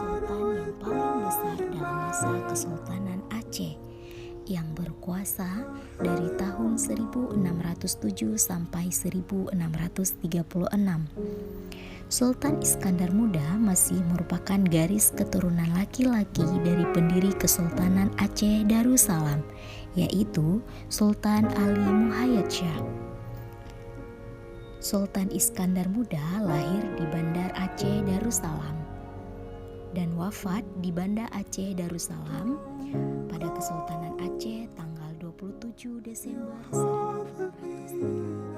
sultan yang paling besar dalam masa Kesultanan Aceh yang berkuasa dari tahun 1607 sampai 1636. Sultan Iskandar Muda masih merupakan garis keturunan laki-laki dari pendiri Kesultanan Aceh Darussalam, yaitu Sultan Ali Muhayyad Shah. Sultan Iskandar Muda lahir di Bandar Aceh Darussalam dan wafat di Banda Aceh Darussalam pada Kesultanan Aceh tanggal 27 Desember 2019.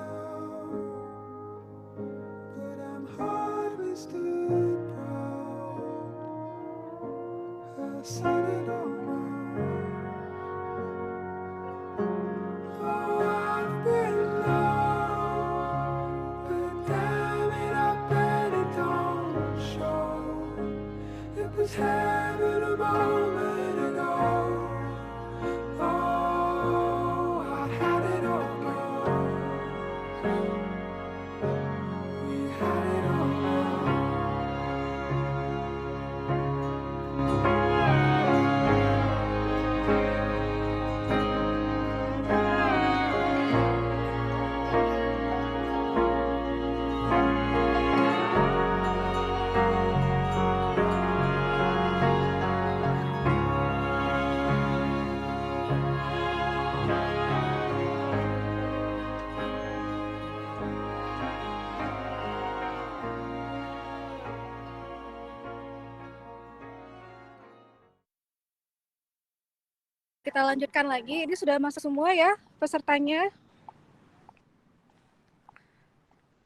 Kita lanjutkan lagi. Ini sudah masuk semua ya pesertanya.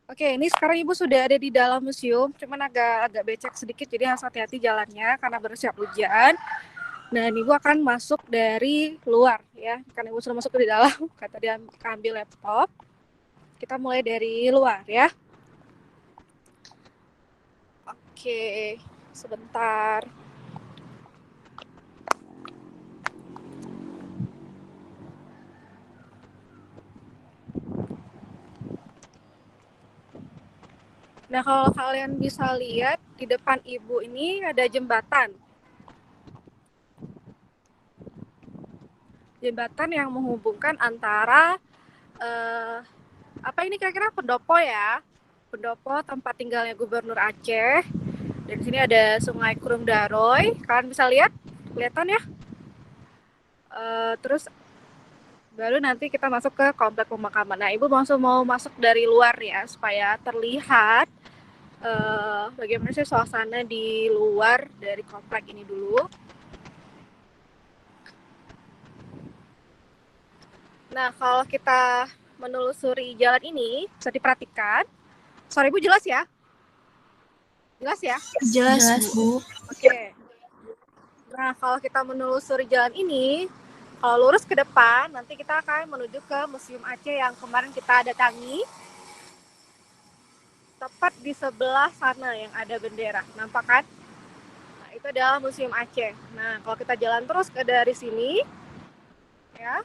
Oke, ini sekarang Ibu sudah ada di dalam museum, cuman agak becek sedikit, jadi harus hati-hati jalannya karena bersiap hujan. Dan Ibu akan masuk dari luar ya, karena Ibu sudah masuk ke dalam, kata dia ambil laptop. Kita mulai dari luar ya. Oke, sebentar. Nah, kalau kalian bisa lihat di depan Ibu ini ada jembatan. Jembatan yang menghubungkan antara apa ini kira-kira pendopo ya. Pendopo tempat tinggalnya Gubernur Aceh. Dan di sini ada Sungai Kurung Daroy. Kalian bisa lihat? Kelihatan ya? Terus baru nanti kita masuk ke komplek pemakaman. Nah, Ibu mau masuk dari luar ya supaya terlihat bagaimana sih suasana di luar dari komplek ini dulu. Nah, kalau kita menelusuri jalan ini bisa diperhatikan. Sorry Bu, jelas ya? Jelas ya? Jelas Bu. Oke. Nah, kalau kita menelusuri jalan ini, kalau lurus ke depan, nanti kita akan menuju ke Museum Aceh yang kemarin kita datangi. Tepat di sebelah sana yang ada bendera, nampak kan? Nah, itu adalah Museum Aceh. Nah, kalau kita jalan terus dari sini, ya,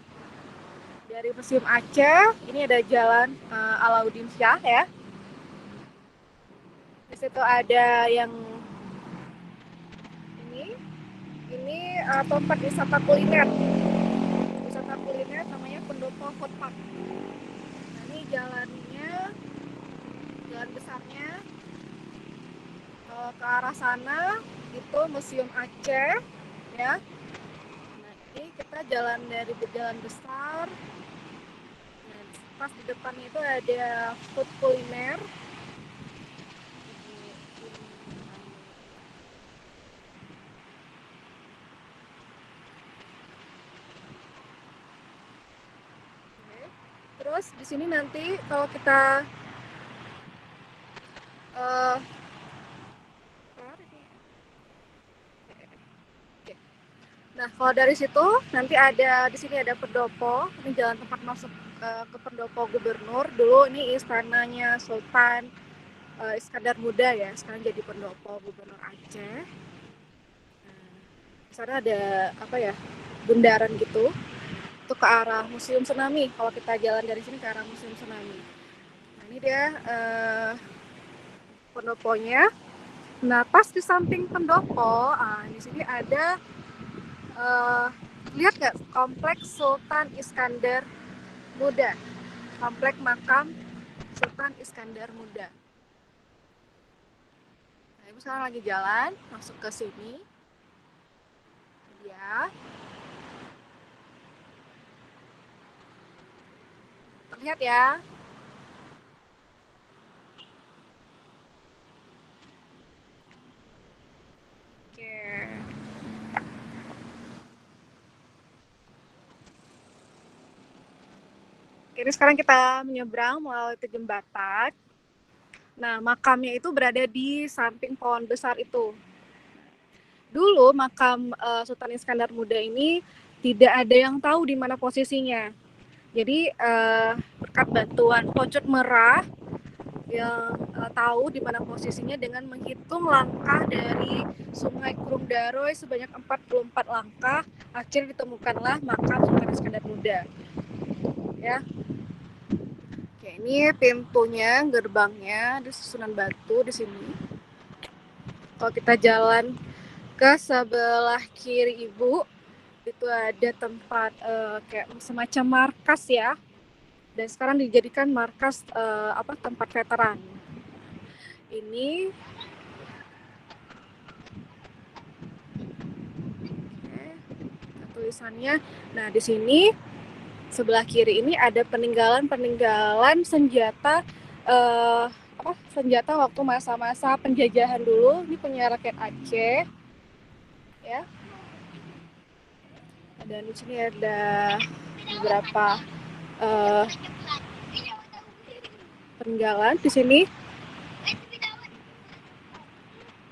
dari Museum Aceh, ini ada jalan Alauddin Shah ya. Di situ ada yang ini tempat wisata kuliner. Wisata kuliner namanya Pendopo Food Park. Nah, ini jalannya, jalan besarnya. Ke arah sana itu Museum Aceh ya. Nah, ini kita jalan dari jalan besar. Nah, pas di depan itu ada food kuliner. Terus di sini nanti kalau kita nah, kalau dari situ nanti ada di sini ada pendopo. Ini jalan tempat masuk ke pendopo gubernur. Dulu ini istananya Sultan Iskandar Muda ya. Sekarang jadi pendopo gubernur Aceh. Di sana ada apa ya? Bundaran gitu. Itu ke arah Museum Tsunami. Kalau kita jalan dari sini ke arah Museum Tsunami. Nah, ini dia pendoponya. Nah, pas di samping pendopo, di sini ada lihat nggak kompleks Sultan Iskandar Muda, kompleks makam Sultan Iskandar Muda. Nah, ibu sekarang lagi jalan masuk ke sini, ya. Terlihat ya. Oke. Ini sekarang kita menyeberang melalui jembatan. Nah, makamnya itu berada di samping pohon besar itu. Dulu makam Sultan Iskandar Muda ini tidak ada yang tahu di mana posisinya. Jadi berkat bantuan Pocut Merah yang tahu di mana posisinya dengan menghitung langkah dari Sungai Kurung Daroy sebanyak 44 langkah, akhirnya ditemukanlah makam Sultan Iskandar Muda. Ya. Oke, ini pintunya, gerbangnya, ada susunan batu di sini. Kalau kita jalan ke sebelah kiri ibu, itu ada tempat kayak semacam markas ya. Dan sekarang dijadikan markas tempat veteran. Ini tulisannya. Nah, di sini sebelah kiri ini ada peninggalan senjata senjata waktu masa-masa penjajahan dulu. Ini punya rakyat Aceh, ya. Dan di sini ada beberapa peninggalan di sini.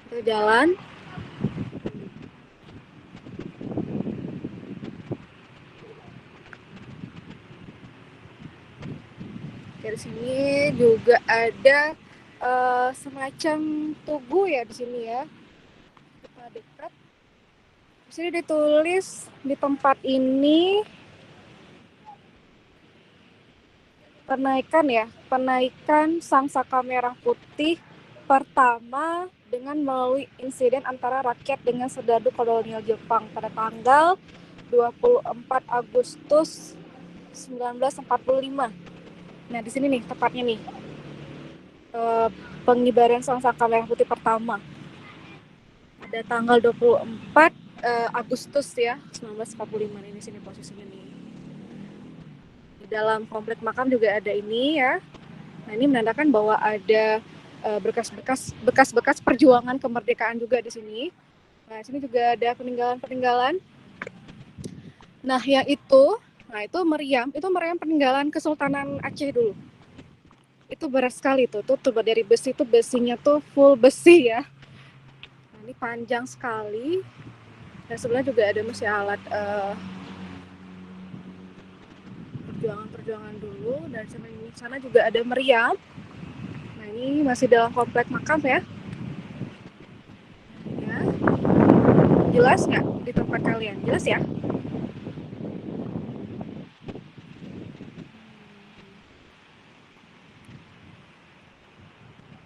Kita jalan. Dari sini juga ada semacam tugu ya di sini ya. Kita dekat. Di sini ditulis di tempat ini penaikan Sang Saka Merah Putih pertama dengan melalui insiden antara rakyat dengan serdadu kolonial Jepang pada tanggal 24 Agustus 1945. Nah, di sini nih tepatnya nih. Pengibaran Sang Saka Merah Putih pertama. Ada tanggal 24 Agustus ya, 1945 ini sini posisinya nih. Di dalam komplek makam juga ada ini ya. Nah, ini menandakan bahwa ada bekas-bekas perjuangan kemerdekaan juga di sini. Nah, di sini juga ada peninggalan-peninggalan. Nah, itu meriam peninggalan Kesultanan Aceh dulu. Itu berat sekali tuh dari besi, itu besinya tuh full besi ya. Nah, ini panjang sekali. Dan sebelah juga ada masih alat perjuangan dulu. Dan di sana juga ada meriam. Nah, ini masih dalam komplek makam ya. Ya. Jelas nggak di tempat kalian? Jelas ya?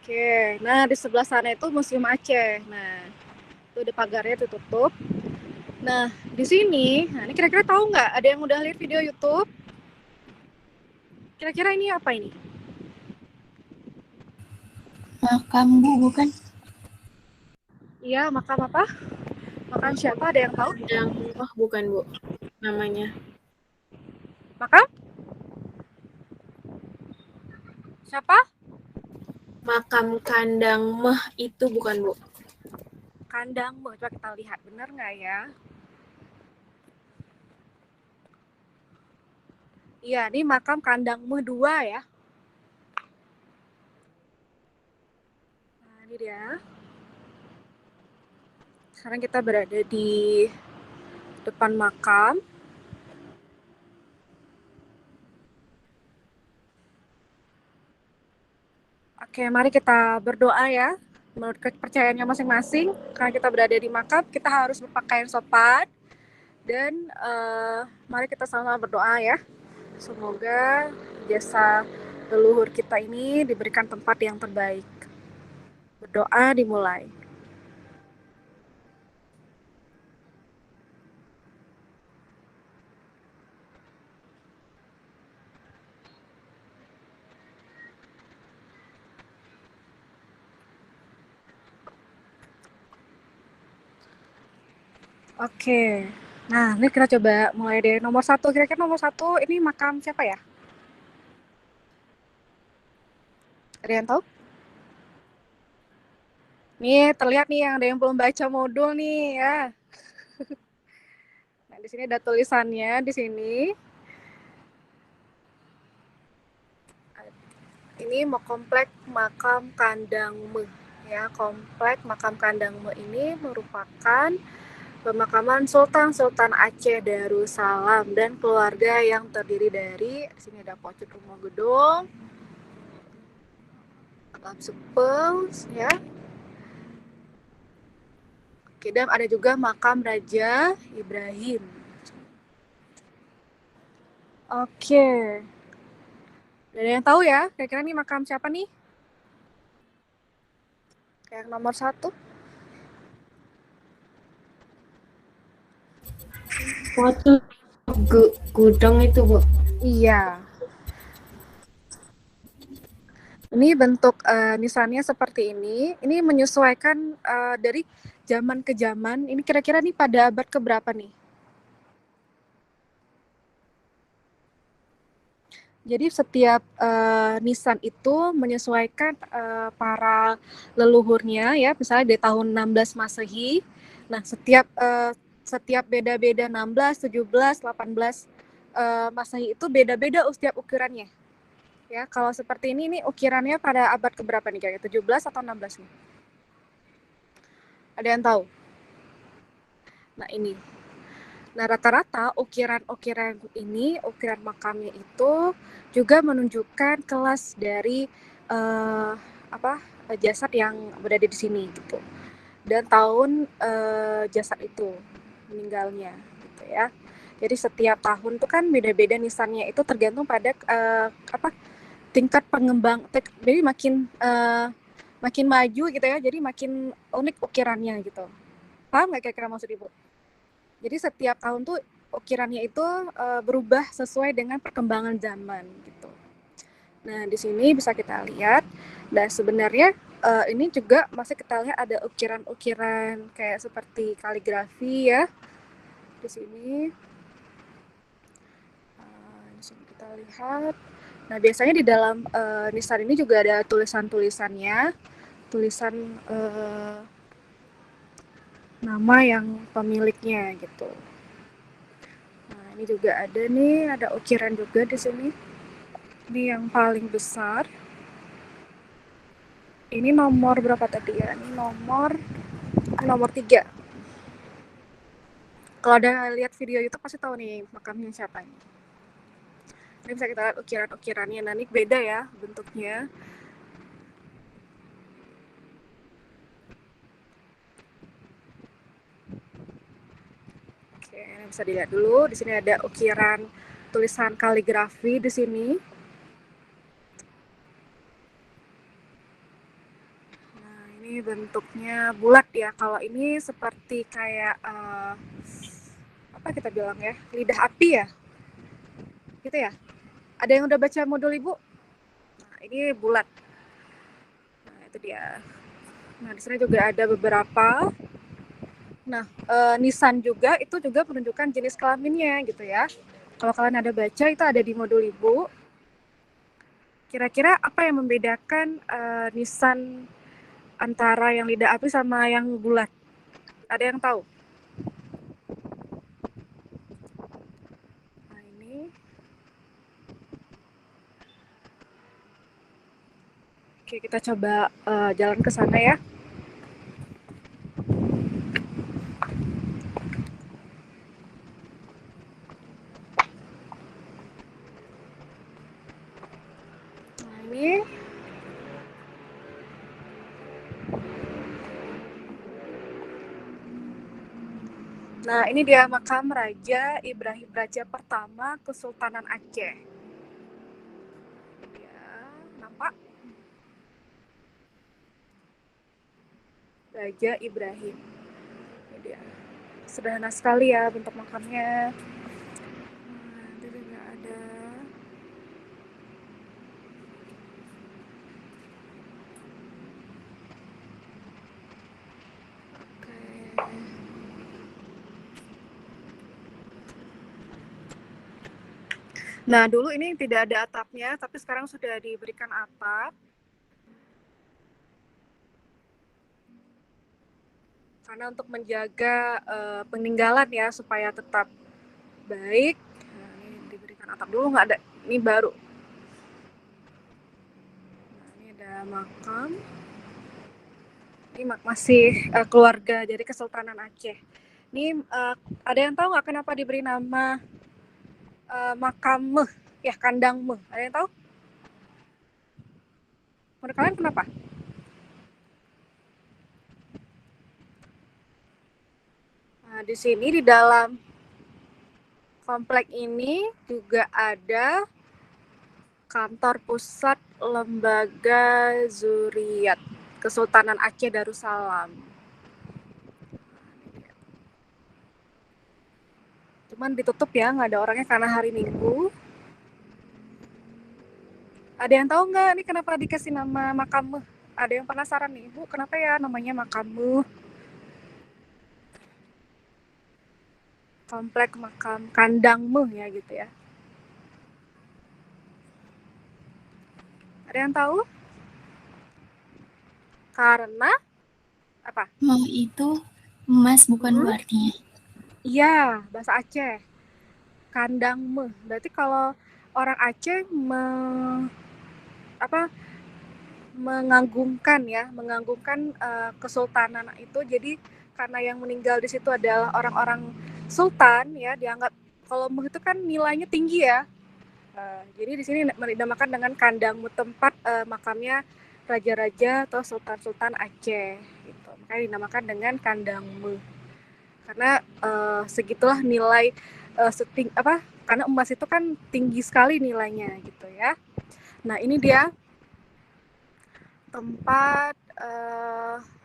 Oke, nah di sebelah sana itu Museum Aceh. Nah, itu ada pagarnya tutup. Nah, di sini, ini kira-kira tahu nggak? Ada yang udah lihat video YouTube? Kira-kira ini apa ini? Makam Bu, bukan? Iya, makam apa? Makam siapa? Ada yang tahu? Bukan Bu, namanya. Makam? Siapa? Makam Kandang Meh itu bukan Bu. Kandang Meh. Coba kita lihat, benar nggak ya? Iya, ini makam Kandang Meh 2 ya. Nah, ini dia. Sekarang kita berada di depan makam. Oke, mari kita berdoa ya. Menurut kepercayaannya masing-masing, karena kita berada di makam, kita harus berpakaian sopan. Dan mari kita sama-sama berdoa ya. Semoga jasa leluhur kita ini diberikan tempat yang terbaik. Berdoa dimulai. Oke. Nah, ini kita coba mulai dari nomor satu. Kira-kira nomor satu ini makam siapa ya? Ada yang tahu? Nih, terlihat nih yang ada yang belum baca modul nih ya. Nah, di sini ada tulisannya di sini. Ini mau komplek makam Kandangme ya. Komplek makam Kandangme ini merupakan pemakaman Sultan Aceh Darussalam dan keluarga yang terdiri dari di sini ada Pocok Rumah Gedung, Alam Sepeng ya. Oke, dan ada juga makam Raja Ibrahim. Oke. Ada yang tahu ya? Kira-kira nih makam siapa nih? Yang nomor satu? Waktu gudang itu, Bu. Iya. Ini bentuk nisannya seperti ini. Ini menyesuaikan dari zaman ke zaman. Ini kira-kira nih pada abad keberapa nih? Jadi setiap nisan itu menyesuaikan para leluhurnya ya, misalnya di tahun 16 Masehi. Nah, setiap beda-beda 16, 17, 18 Masehi itu beda-beda setiap ukirannya. Ya, kalau seperti ini nih ukirannya pada abad keberapa nih kayak 17 atau 16 nih? Ada yang tahu? Nah, ini. Nah, rata-rata ukiran-ukiran ini, ukiran makamnya itu juga menunjukkan kelas dari eh, apa jasad yang berada di sini gitu. Dan tahun jasad itu meninggalnya gitu ya. Jadi setiap tahun tuh kan beda-beda nisannya itu tergantung pada apa tingkat jadi makin maju gitu ya. Jadi makin unik ukirannya gitu. Paham nggak kira-kira maksud Ibu? Jadi setiap tahun tuh ukirannya itu berubah sesuai dengan perkembangan zaman gitu. Nah, di sini bisa kita lihat dan sebenarnya ini juga masih kita lihat ada ukiran-ukiran kayak seperti kaligrafi ya. Di sini di sini kita lihat. Nah, biasanya di dalam nisan ini juga ada tulisan-tulisannya, tulisan nama yang pemiliknya gitu. Nah, ini juga ada nih, ada ukiran juga di sini. Ini yang paling besar. Ini nomor berapa tadi ya? Ini nomor 3. Kalau ada lihat video YouTube pasti tahu nih makamnya siapa ini. Ini bisa kita lihat ukiran-ukirannya. Nah, ini beda ya bentuknya. Oke, ini bisa dilihat dulu. Di sini ada ukiran tulisan kaligrafi di sini. Nah, ini bentuknya bulat ya. Kalau ini seperti kayak apa kita bilang ya? Lidah api ya? Gitu ya? Ada yang udah baca modul Ibu? Nah, ini bulat. Nah, itu dia. Nah, di sini juga ada beberapa. Nah, nisan juga itu juga menunjukkan jenis kelaminnya gitu ya. Kalau kalian ada baca itu ada di modul Ibu. Kira-kira apa yang membedakan nisan antara yang lidah api sama yang bulat? Ada yang tahu? Nah, ini. Oke, kita coba jalan ke sana ya. Nah, ini. Nah, ini dia makam Raja Ibrahim Raja pertama Kesultanan Aceh. Ya, nampak? Raja Ibrahim. Ini dia. Sederhana sekali ya bentuk makamnya. Nah, itu juga ada. Oke. Nah, dulu ini tidak ada atapnya, tapi sekarang sudah diberikan atap. Karena untuk menjaga peninggalan ya, supaya tetap baik. Nah, ini diberikan atap dulu, nggak ada. Ini baru. Nah, ini ada makam. Ini masih keluarga dari Kesultanan Aceh. Ini ada yang tahu nggak kenapa diberi nama makam Meh, ya kandang Meh? Ada yang tahu? Menurut kalian kenapa? Nah, di sini di dalam komplek ini juga ada kantor pusat lembaga Zuriat Kesultanan Aceh Darussalam. Cuman ditutup ya, nggak ada orangnya karena hari Minggu. Ada yang tahu nggak nih kenapa dikasih nama makam Meh? Ada yang penasaran nih, Bu, kenapa ya namanya makam Meh? Komplek makam kandang Meh ya gitu ya. Ada yang tahu? Karena apa? Meh itu emas bukan Bu artinya. Iya, bahasa Aceh. Kandang Meh. Berarti kalau orang Aceh mengagungkan ya, mengagungkan kesultanan itu. Jadi karena yang meninggal di situ adalah orang-orang sultan ya, dianggap kalau Meh itu kan nilainya tinggi ya. Jadi di sini dinamakan dengan kandang Meh, tempat makamnya raja-raja atau sultan-sultan Aceh gitu. Makanya dinamakan dengan kandang Meh. Karena segitulah nilai karena emas itu kan tinggi sekali nilainya gitu ya. Nah, ini dia tempat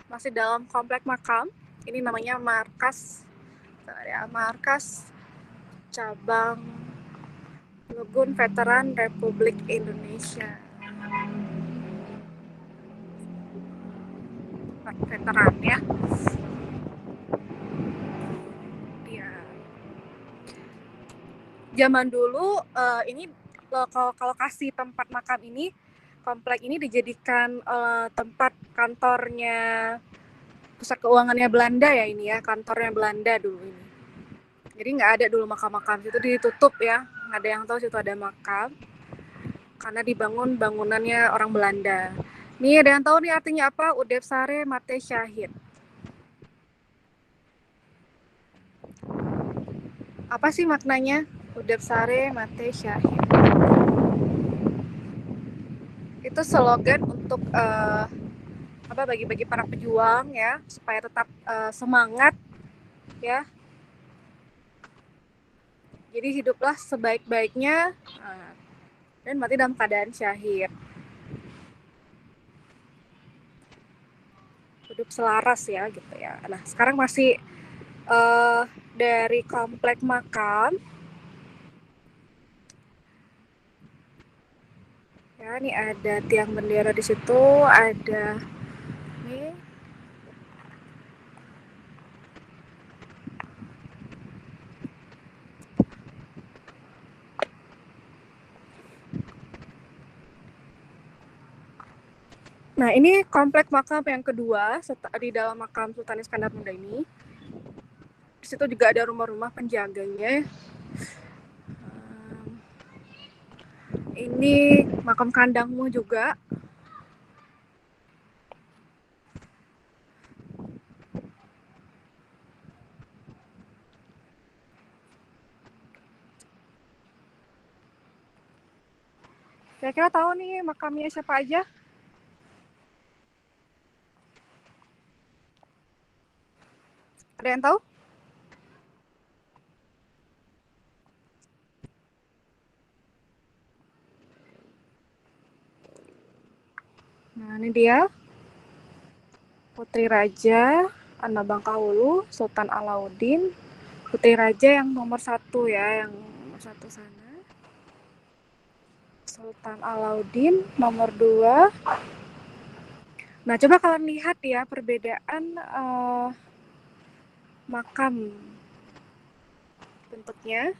masih dalam komplek makam. Ini namanya markas cabang Legun Veteran Republik Indonesia. Veteran ya. Dia zaman dulu ini lokasi tempat makam ini, komplek ini dijadikan tempat kantornya pusat keuangannya Belanda ya, ini ya, kantornya Belanda dulu ini. Jadi nggak ada dulu makam-makam, itu ditutup ya, nggak ada yang tahu situ ada makam karena dibangun bangunannya orang Belanda. Nih ada yang tahu nih artinya apa? Udep Sare Mate Syahid. Apa sih maknanya? Udep Sare Mate Syahid. Itu slogan untuk bagi-bagi para pejuang ya, supaya tetap semangat ya. Jadi hiduplah sebaik-baiknya dan mati dalam keadaan syahid. Hidup selaras ya gitu ya. Nah, sekarang masih dari komplek makam. Ya, ini ada tiang bendera di situ, ada nih. Nah, ini komplek makam yang kedua di dalam makam Sultan Iskandar Muda ini. Di situ juga ada rumah-rumah penjaganya. Ini makam kandangmu juga. Kira-kira tahu nih makamnya siapa aja? Ada yang tahu? Nah, ini dia. Putri Raja Ana Bangkahulu, Sultan Alauddin. Putri Raja yang nomor 1 ya, yang nomor 1 sana. Sultan Alauddin nomor 2. Nah, coba kalian lihat ya perbedaan makam bentuknya.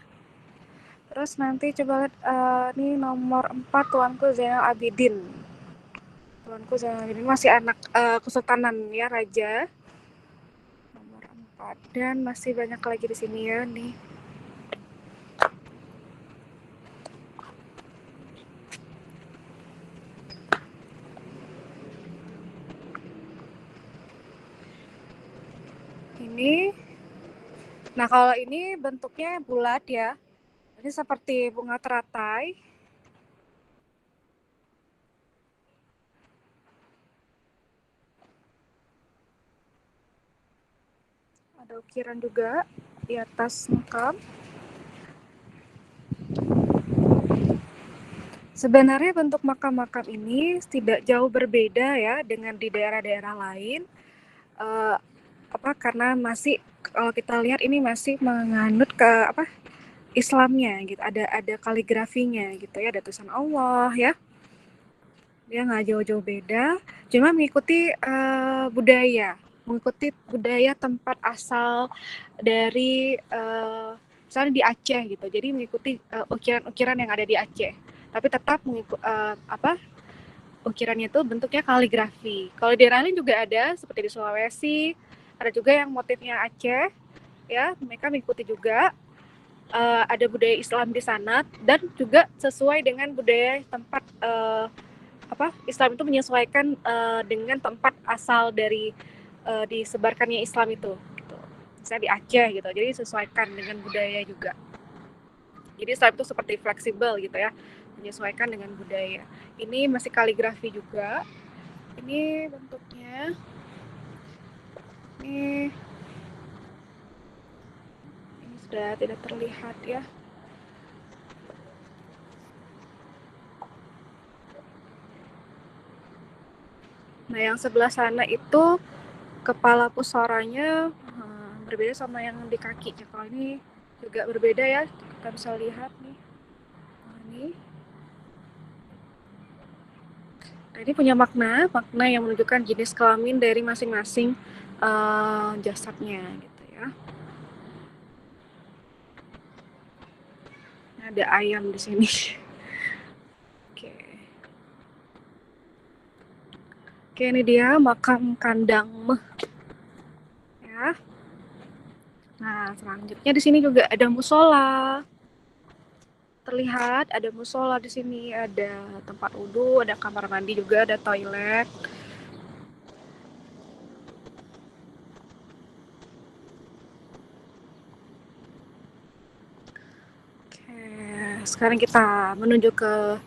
Terus nanti coba lihat ini nomor 4 Tuanku Zainal Abidin. Tuanku Zainal Abidin masih anak kesultanan ya, raja. Nomor 4 dan masih banyak lagi di sini ya nih. Ini. Nah, kalau ini bentuknya bulat ya. Ini seperti bunga teratai. Ada ukiran juga di atas makam. Sebenarnya bentuk makam-makam ini tidak jauh berbeda ya dengan di daerah-daerah lain. Karena masih kalau kita lihat ini masih menganut ke Islamnya gitu. Ada kaligrafinya gitu ya, ada tulisan Allah ya. Dia nggak jauh-jauh beda, cuma mengikuti budaya tempat asal dari misalnya di Aceh gitu. Jadi mengikuti ukiran-ukiran yang ada di Aceh. Tapi tetap ukirannya itu bentuknya kaligrafi. Kalau di daerah lain juga ada, seperti di Sulawesi, ada juga yang motifnya Aceh, ya mereka mengikuti juga. Ada budaya Islam di sana dan juga sesuai dengan budaya tempat Islam itu menyesuaikan dengan tempat asal dari disebarkannya Islam itu. Gitu. Misalnya di Aceh gitu, jadi sesuaikan dengan budaya juga. Jadi Islam itu seperti fleksibel gitu ya, menyesuaikan dengan budaya. Ini masih kaligrafi juga. Ini bentuknya. Ini sudah tidak terlihat ya. Nah, yang sebelah sana itu kepala pusoranya berbeda sama yang di kaki. Kalau ini juga berbeda ya, kita bisa lihat nih. Ini. Nah, ini punya makna yang menunjukkan jenis kelamin dari masing-masing jasadnya gitu ya. Ada ayam di sini. Oke, ini dia makam Kandang Meh. Ya. Nah, selanjutnya di sini juga ada musola. Terlihat ada musola di sini, ada tempat wudhu, ada kamar mandi juga, ada toilet. Oke, sekarang kita menuju ke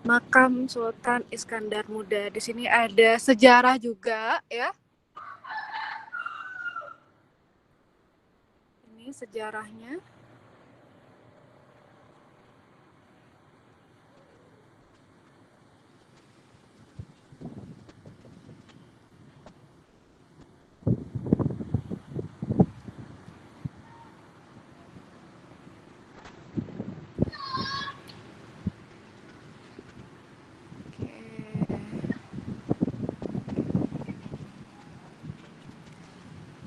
makam Sultan Iskandar Muda. Di sini ada sejarah juga ya. Ini sejarahnya.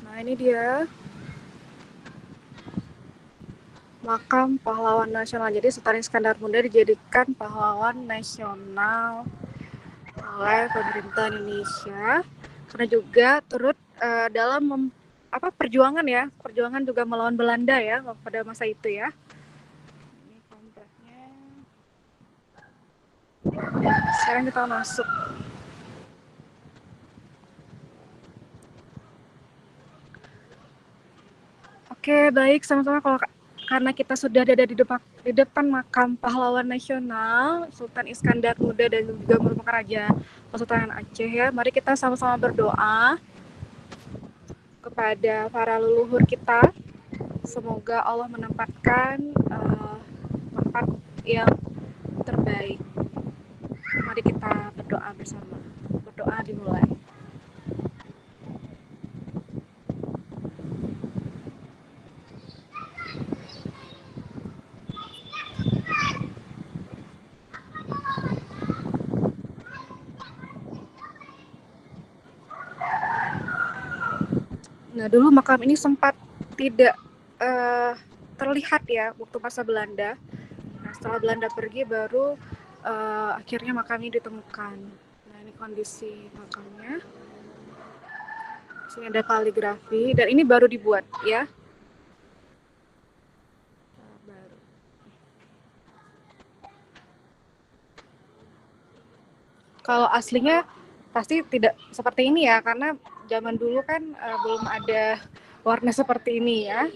Nah, ini dia makam pahlawan nasional. Jadi Sultan Iskandar Muda dijadikan pahlawan nasional oleh pemerintah Indonesia karena juga turut dalam perjuangan juga melawan Belanda ya pada masa itu ya. Ini kompleknya. Sekarang kita masuk. Oke, baik, sama-sama. Karena kita sudah ada di depan makam pahlawan nasional Sultan Iskandar Muda dan juga merupakan Raja Kesultanan Aceh ya. Mari kita sama-sama berdoa kepada para leluhur kita. Semoga Allah menempatkan tempat yang terbaik. Mari kita berdoa bersama. Berdoa dimulai. Nah, dulu makam ini sempat tidak terlihat ya waktu masa Belanda. Nah, setelah Belanda pergi baru akhirnya makam ini ditemukan. Nah, ini kondisi makamnya. Sini ada kaligrafi dan ini baru dibuat ya. Baru. Kalau aslinya pasti tidak seperti ini ya, karena zaman dulu kan belum ada warna seperti ini ya.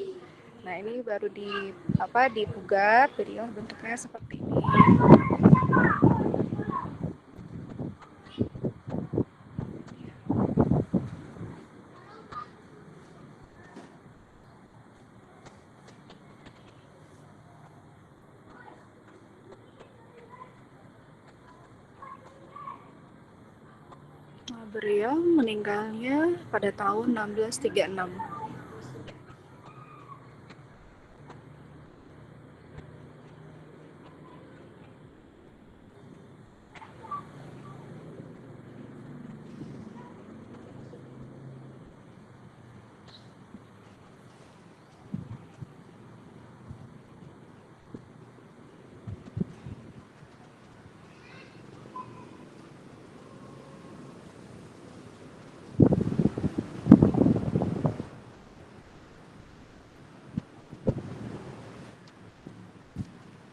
Nah, ini baru dipugar, jadi bentuknya seperti ini. Beliau meninggalnya pada tahun 1636.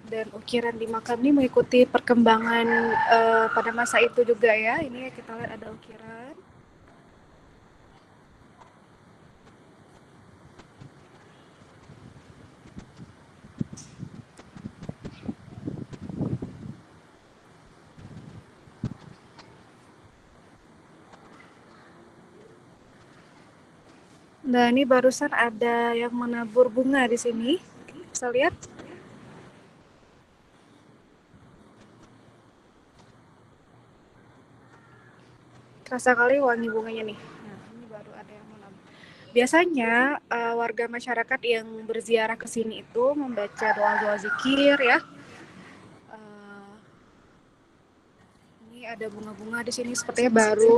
Dan ukiran di makam ini mengikuti perkembangan pada masa itu juga ya. Ini kita lihat ada ukiran. Nah, ini barusan ada yang menabur bunga di sini. Bisa lihat? Terasa kali wangi bunganya nih. Nah, ini baru ada yang menabur. Biasanya warga masyarakat yang berziarah ke sini itu membaca doa-doa zikir ya. Ini ada bunga-bunga di sini sepertinya baru.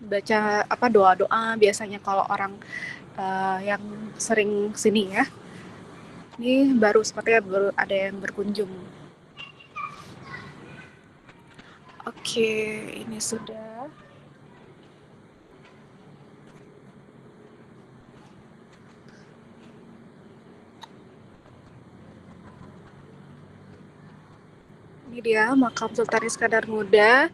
Baca doa-doa biasanya kalau orang yang sering sini ya. Ini baru sepertinya baru ada yang berkunjung. Oke, ini sudah. Ini dia makam Sultan Iskandar Muda.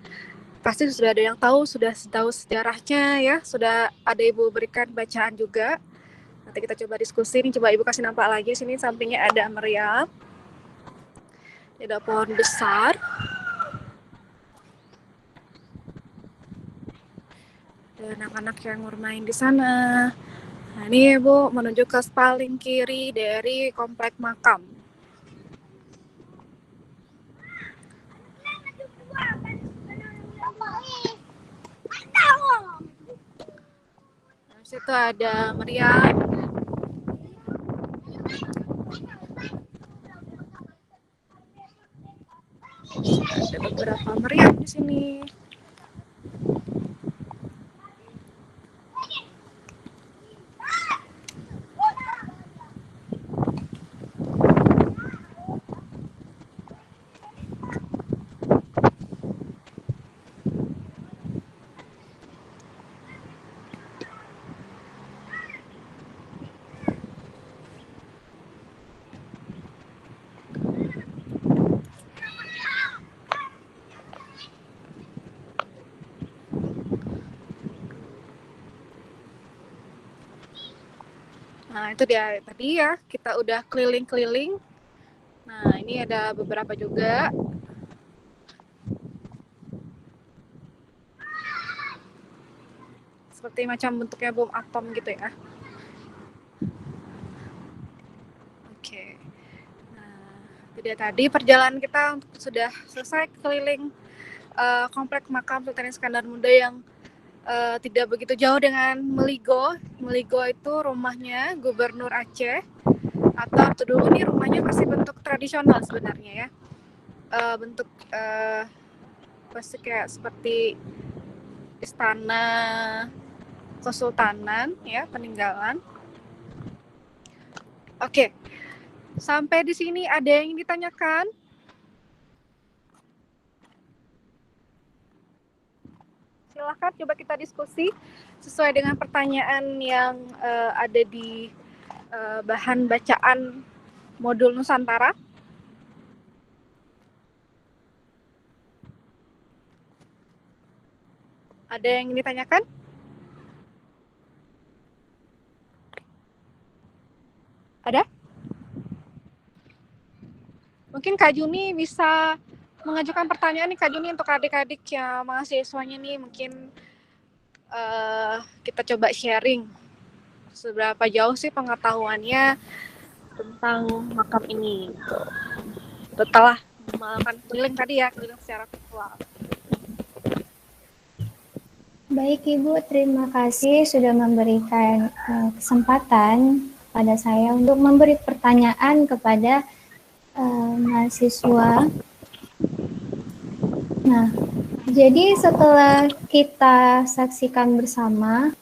Pasti sudah ada yang tahu, sudah tahu sejarahnya ya. Sudah ada Ibu berikan bacaan juga. Nanti kita coba diskusi. Ini coba Ibu kasih nampak lagi. Sini sampingnya ada meriam. Ada pohon besar. Ada anak-anak yang bermain di sana. Nah, ini Ibu menuju ke paling kiri dari komplek makam. Nah, situ ada meriam. Ada beberapa meriam di sini. Nah, itu dia tadi ya, kita udah keliling-keliling. Nah, ini ada beberapa juga. Seperti macam bentuknya bom atom gitu ya. Oke. Nah, itu dia tadi perjalanan kita sudah selesai keliling komplek makam Sultan Iskandar Muda yang tidak begitu jauh dengan Meligo. Meligo itu rumahnya Gubernur Aceh, atau dulu ini rumahnya masih bentuk tradisional sebenarnya ya. Bentuk pasti kayak seperti istana kesultanan ya, peninggalan. Oke. Sampai di sini ada yang ditanyakan? Silahkan coba kita diskusi sesuai dengan pertanyaan yang ada di bahan bacaan modul Nusantara. Ada yang ditanyakan? Ada? Mungkin Kak Juni bisa mengajukan pertanyaan nih Kak Juni untuk adik-adik yang mahasiswanya nih, mungkin kita coba sharing seberapa jauh sih pengetahuannya tentang makam ini. Setelah melakukan keliling tadi ya, keliling secara virtual. Baik Ibu, terima kasih sudah memberikan kesempatan pada saya untuk memberi pertanyaan kepada mahasiswa. Nah, jadi setelah kita saksikan bersama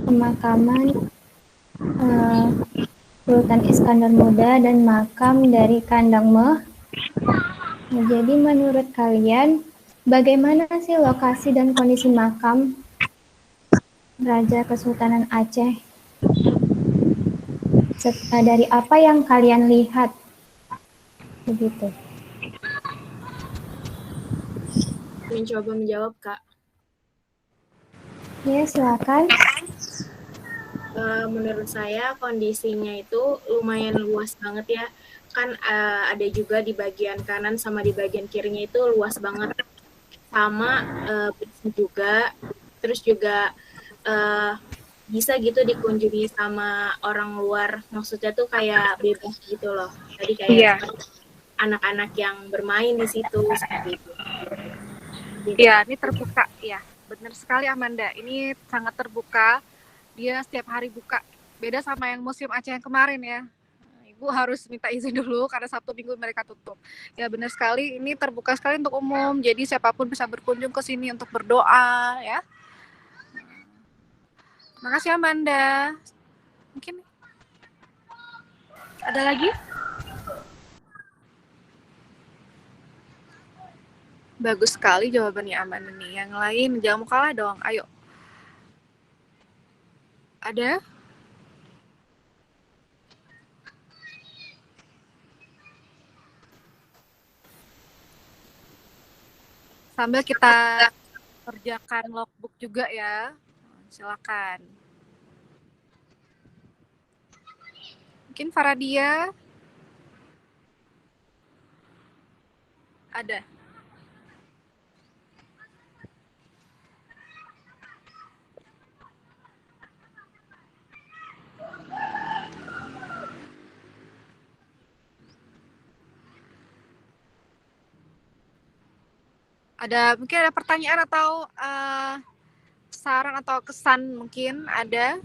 pemakaman Sultan Iskandar Muda dan makam dari Kandang Meh. Nah, jadi menurut kalian, bagaimana sih lokasi dan kondisi makam Raja Kesultanan Aceh? Dari apa yang kalian lihat? Begitu. Mencoba menjawab, Kak. Ya, silakan. Menurut saya kondisinya itu lumayan luas banget ya. Kan ada juga di bagian kanan sama di bagian kirinya itu luas banget. Sama juga. Terus juga bisa gitu dikunjungi sama orang luar. Maksudnya tuh kayak bebas gitu loh. Tadi kayak anak-anak yang bermain di situ seperti itu. Iya, ini terbuka ya. Benar sekali Amanda. Ini sangat terbuka. Dia setiap hari buka. Beda sama yang museum Aceh yang kemarin ya. Ibu harus minta izin dulu karena Sabtu Minggu mereka tutup. Ya benar sekali, ini terbuka sekali untuk umum. Jadi siapapun bisa berkunjung ke sini untuk berdoa ya. Makasih Amanda. Mungkin ada lagi? Bagus sekali jawabannya Amanda nih. Yang lain jangan mau kalah dong. Ayo. Ada? Sambil kita kerjakan logbook juga ya. Silakan. Mungkin Faradia ada. Mungkin ada pertanyaan atau saran atau kesan mungkin ada?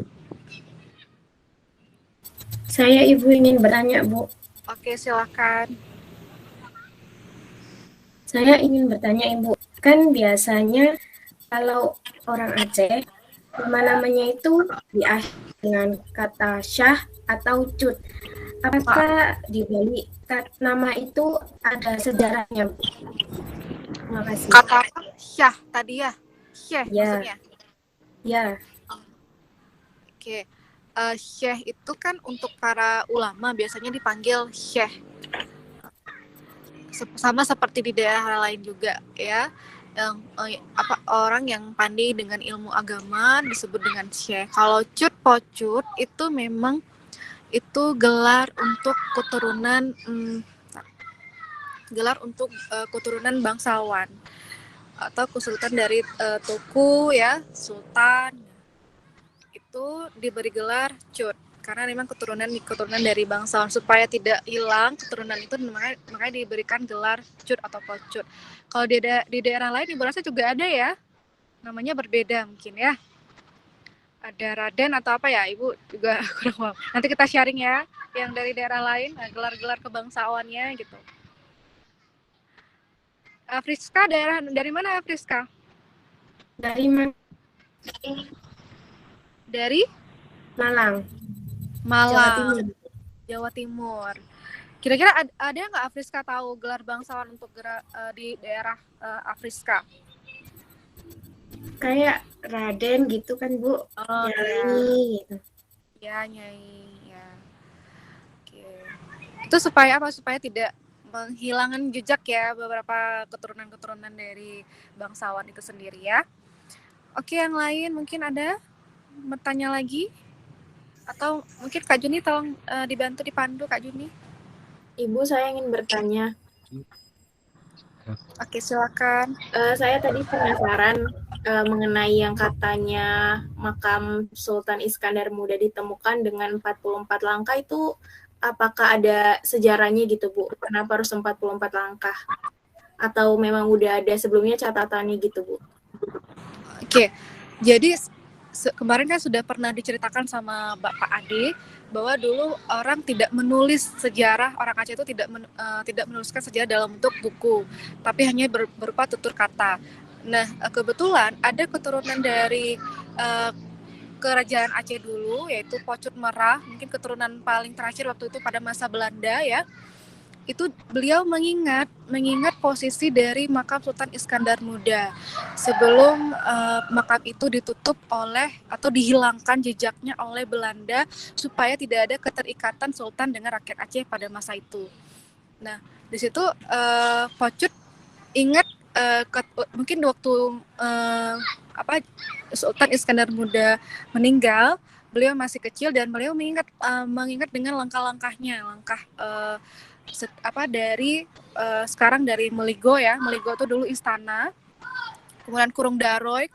Saya Ibu ingin bertanya, Bu. Oke, silakan. Saya ingin bertanya, Ibu. Kan biasanya kalau orang Aceh, nama-namanya itu diakhiri dengan kata syah atau cut. Apakah di balik nama itu ada sejarahnya, Bu? Terima kasih. Kata syah tadi ya? Syekh Ya. maksudnya? Ya. Oke. Syekh itu kan untuk para ulama biasanya dipanggil syekh. Sama seperti di daerah lain juga ya. Yang orang yang pandai dengan ilmu agama disebut dengan syekh. Kalau cut pocut itu memang itu gelar untuk keturunan bangsawan atau kesultan dari Tuku ya, sultan. Itu diberi gelar cut karena memang keturunan dari bangsawan, supaya tidak hilang keturunan itu, makanya diberikan gelar cut atau pocut. Kalau di daerah lain Ibu rasa juga ada ya? namanya berbeda mungkin ya. Ada Raden atau apa ya, Ibu juga kurang paham. Nanti kita sharing ya, yang dari daerah lain, gelar-gelar kebangsawannya gitu. Friska, daerah dari mana Friska? Dari mana? Dari Malang, Jawa Malang, Timur. Jawa Timur. Kira-kira ada nggak Friska tahu gelar bangsawan untuk di daerah Friska? Kayak Raden gitu kan, Bu. Oh Nyai gitu. ya, Nyai ya. Oke. Itu supaya apa? Supaya tidak menghilangkan jejak ya beberapa keturunan-keturunan dari bangsawan itu sendiri ya. Oke, yang lain mungkin ada bertanya lagi? Atau mungkin Kak Juni tolong dibantu dipandu Kak Juni. Ibu, saya ingin bertanya. Oke, silakan. Saya tadi penasaran mengenai yang katanya makam Sultan Iskandar Muda ditemukan dengan 44 langkah itu, apakah ada sejarahnya gitu, Bu? Kenapa harus 44 langkah? Atau memang udah ada sebelumnya catatannya gitu, Bu? Oke, jadi kemarin kan sudah pernah diceritakan sama Bapak Ade bahwa dulu orang tidak menulis sejarah, orang Aceh itu tidak menuliskan sejarah dalam bentuk buku, tapi hanya berupa tutur kata. Nah, kebetulan ada keturunan dari kerajaan Aceh dulu, yaitu Pocut Merah, mungkin keturunan paling terakhir waktu itu pada masa Belanda ya. Itu beliau mengingat posisi dari makam Sultan Iskandar Muda sebelum makam itu ditutup oleh atau dihilangkan jejaknya oleh Belanda supaya tidak ada keterikatan Sultan dengan rakyat Aceh pada masa itu. Nah, di situ Pocut ingat mungkin waktu Sultan Iskandar Muda meninggal, beliau masih kecil dan beliau mengingat dengan langkah-langkahnya, dari sekarang dari Meligo ya. Meligo itu dulu istana. Kemudian Kurung Daroy